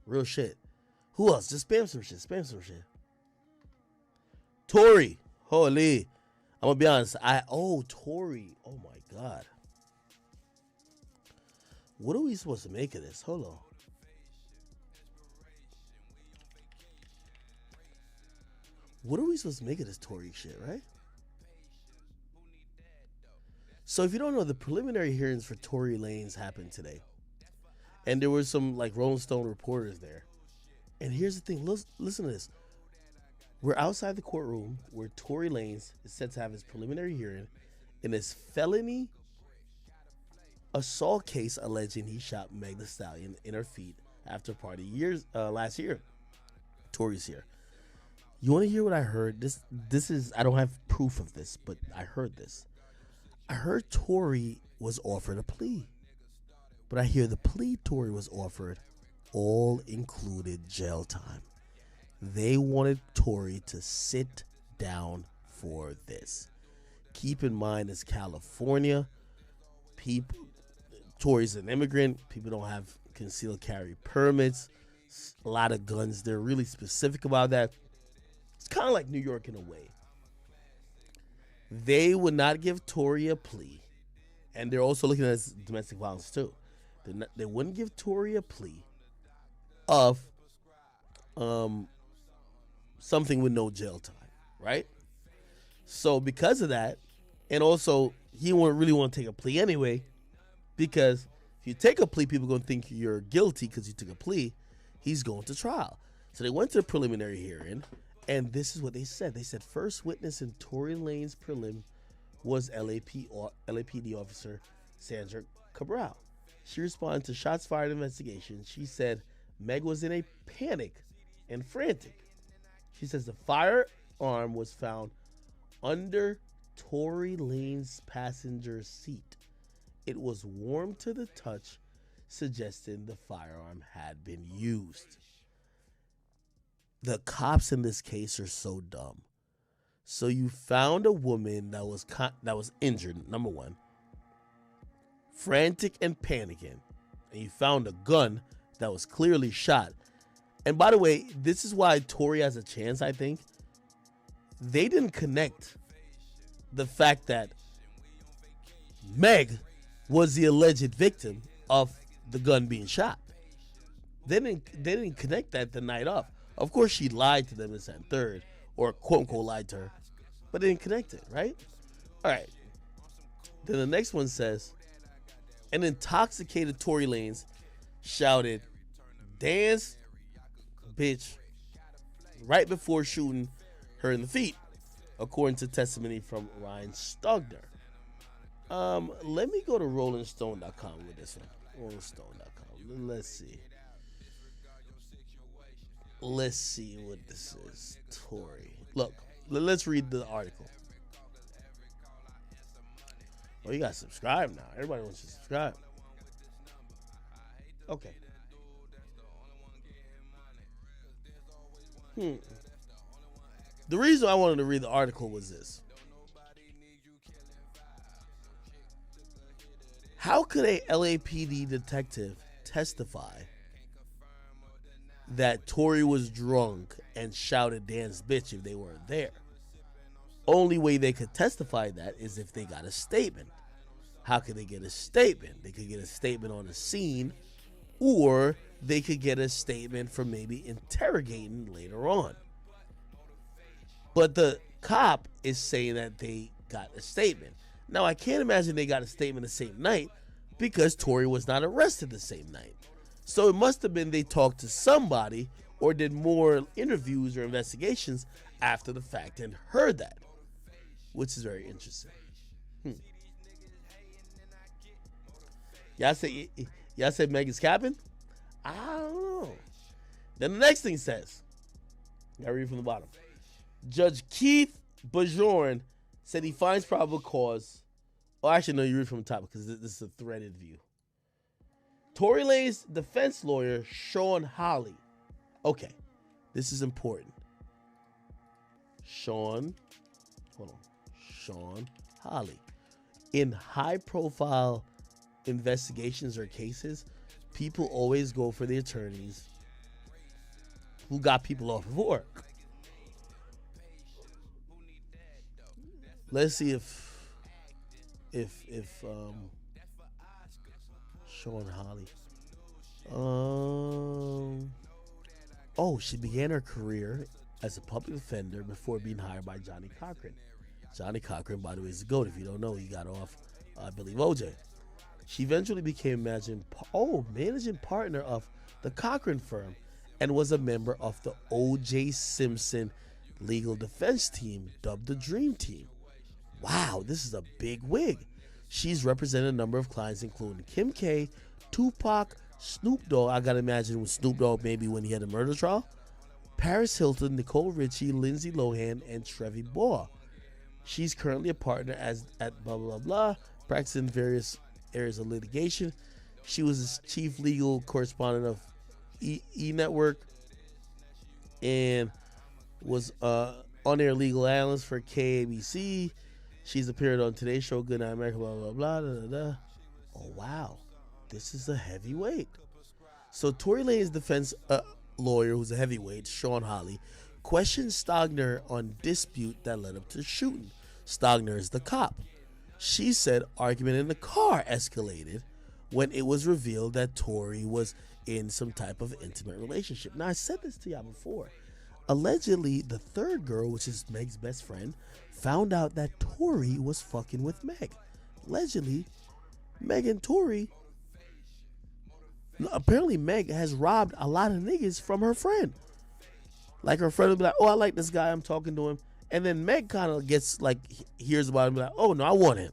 Real shit. Who else? Just spam some shit. Spam some shit. Tory. Holy. I'm gonna be honest. Tory. Oh my god. What are we supposed to make of this? Hold on. What are we supposed to make of this Tory shit, right? So if you don't know, the preliminary hearings for Tory Lanez happened today. And there were some like Rolling Stone reporters there. And here's the thing. Listen to this. We're outside the courtroom where Tory Lanez is set to have his preliminary hearing in his felony assault case alleging he shot Meg Thee Stallion in her feet after a party last year. Tory's here. You want to hear what I heard? This is, I don't have proof of this, but I heard this. I heard Tory was offered a plea. But I hear the plea Tory was offered all included jail time. They wanted Tory to sit down for this. Keep in mind, it's California. Tory's an immigrant. People don't have concealed carry permits. A lot of guns. They're really specific about that. It's kind of like New York in a way. They would not give Tory a plea. And they're also looking at domestic violence too. They wouldn't give Tory a plea of something with no jail time, right? So because of that, and also he wouldn't really want to take a plea anyway, because if you take a plea, people are going to think you're guilty because you took a plea. He's going to trial. So they went to a preliminary hearing, and this is what they said. They said first witness in Tory Lanez prelim was LAPD officer Sandra Cabral. She responded to shots fired investigation. She said Meg was in a panic and frantic. She says the firearm was found under Tory Lanez's passenger seat. It was warm to the touch, suggesting the firearm had been used. The cops in this case are so dumb. So you found a woman that was injured, number one, frantic and panicking, and you found a gun that was clearly shot. And by the way, this is why Tory has a chance, I think. They didn't connect the fact that Meg was the alleged victim of the gun being shot. They didn't connect that the night of. Of course, she lied to them and said third, or quote unquote lied to her, but they didn't connect it, right? All right. Then the next one says, an intoxicated Tory Lanez shouted, "Dance, bitch," right before shooting her in the feet, according to testimony from Ryan Stogner. Let me go to RollingStone.com with this one. RollingStone.com. Let's see what this is. Tory. Look, let's read the article. Oh, you gotta subscribe now. Everybody wants to subscribe. Okay. The reason I wanted to read the article was this. How could a LAPD detective testify that Tory was drunk and shouted "dance bitch" if they weren't there? Only way they could testify that is if they got a statement. How could they get a statement? They could get a statement on the scene, or they could get a statement from maybe interrogating later on. But the cop is saying that they got a statement. Now, I can't imagine they got a statement the same night because Tory was not arrested the same night. So it must have been they talked to somebody or did more interviews or investigations after the fact and heard that, which is very interesting. Y'all say Meg is capping? I don't know. Then the next thing says, I read from the bottom. Judge Keith Bajorn said he finds probable cause. Oh, actually, no, you read from the top because this is a threaded view. Tory Lanez's defense lawyer, Sean Hawley. Okay, this is important. Sean Hawley. In high-profile investigations or cases, people always go for the attorneys who got people off before. Let's see if Sean Holly. Oh, she began her career as a public defender before being hired by Johnny Cochran. Johnny Cochran, by the way, is the GOAT. If you don't know, he got off Billy OJ. She eventually became managing partner of the Cochran firm and was a member of the O.J. Simpson legal defense team, dubbed the Dream Team. Wow, this is a big wig. She's represented a number of clients, including Kim K, Tupac, Snoop Dogg. I gotta imagine with Snoop Dogg maybe when he had a murder trial. Paris Hilton, Nicole Richie, Lindsay Lohan, and Trevi Boa. She's currently a partner at blah blah blah, practicing various areas of litigation. She was the chief legal correspondent of E Network and was on-air legal analyst for KABC. She's appeared on Today's Show, Good Night America, blah blah blah. Da, da, da. Oh wow, this is a heavyweight. So Tory Lanez defense lawyer, who's a heavyweight, Sean Holly, questioned Stogner on dispute that led up to the shooting. Stogner is the cop. She said argument in the car escalated when it was revealed that Tory was in some type of intimate relationship. Now, I said this to y'all before. Allegedly, the third girl, which is Meg's best friend, found out that Tory was fucking with Meg. Allegedly, Meg and Tory... Apparently, Meg has robbed a lot of niggas from her friend. Like, her friend will be like, oh, I like this guy, I'm talking to him. And then Meg kind of gets, like, hears about him, be like, oh, no, I want him.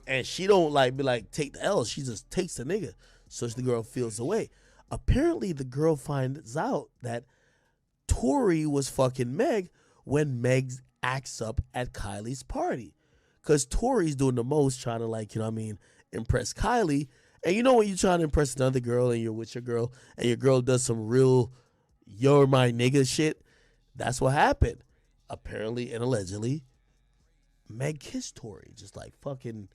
And she don't, like, be like, take the L. She just takes the nigga. So the girl feels away. Apparently, the girl finds out that Tory was fucking Meg when Meg acts up at Kylie's party. Because Tory's doing the most, trying to, like, you know what I mean, impress Kylie. And you know when you're trying to impress another girl and you're with your girl and your girl does some real you're my nigga shit, that's what happened. Apparently and allegedly, Meg kissed Tory. Just like fucking,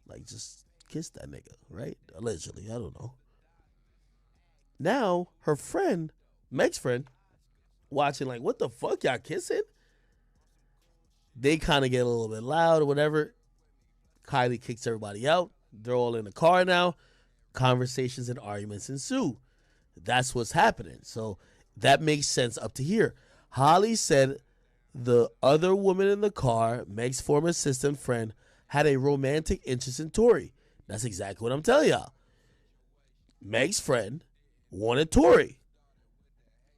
like just kissed that nigga, right? Allegedly, I don't know. Now, her friend, Meg's friend, watching like, what the fuck, y'all kissing? They kind of get a little bit loud or whatever. Kylie kicks everybody out. They're all in the car now. Conversations and arguments ensue. That's what's happening. So that makes sense up to here. Holly said the other woman in the car, Meg's former assistant friend, had a romantic interest in Tory. That's exactly what I'm telling y'all. Meg's friend wanted Tory.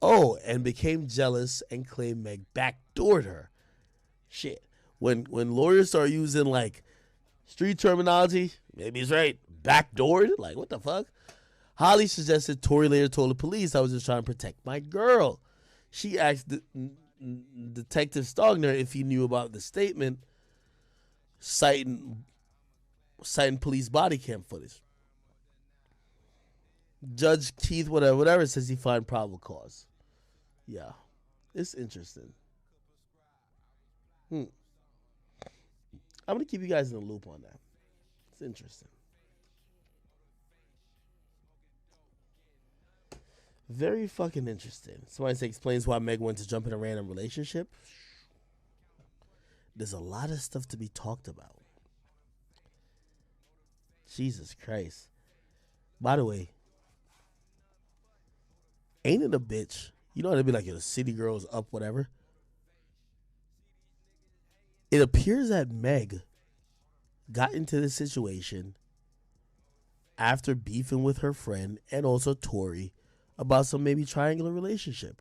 Oh, and became jealous and claimed Meg backdoored her. Shit. When lawyers start using like street terminology, maybe he's right. Backdoored? Like, what the fuck? Holly suggested Tory later told the police I was just trying to protect my girl. She asked Detective Stogner if he knew about the statement citing police body cam footage. Judge Keith, whatever, says he find probable cause. Yeah, it's interesting. I'm going to keep you guys in the loop on that. It's interesting. Very fucking interesting. Somebody explains why Meg went to jump in a random relationship. There's a lot of stuff to be talked about. Jesus Christ. By the way, ain't it a bitch? You know how they'd be like, the city girls up, whatever. It appears that Meg got into this situation after beefing with her friend and also Tory about some maybe triangular relationship.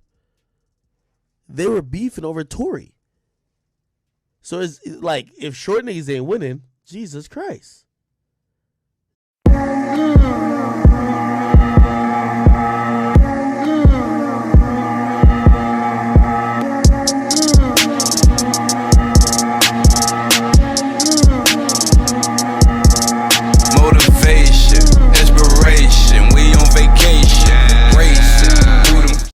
They were beefing over Tory. So it's like, if short niggas ain't winning, Jesus Christ.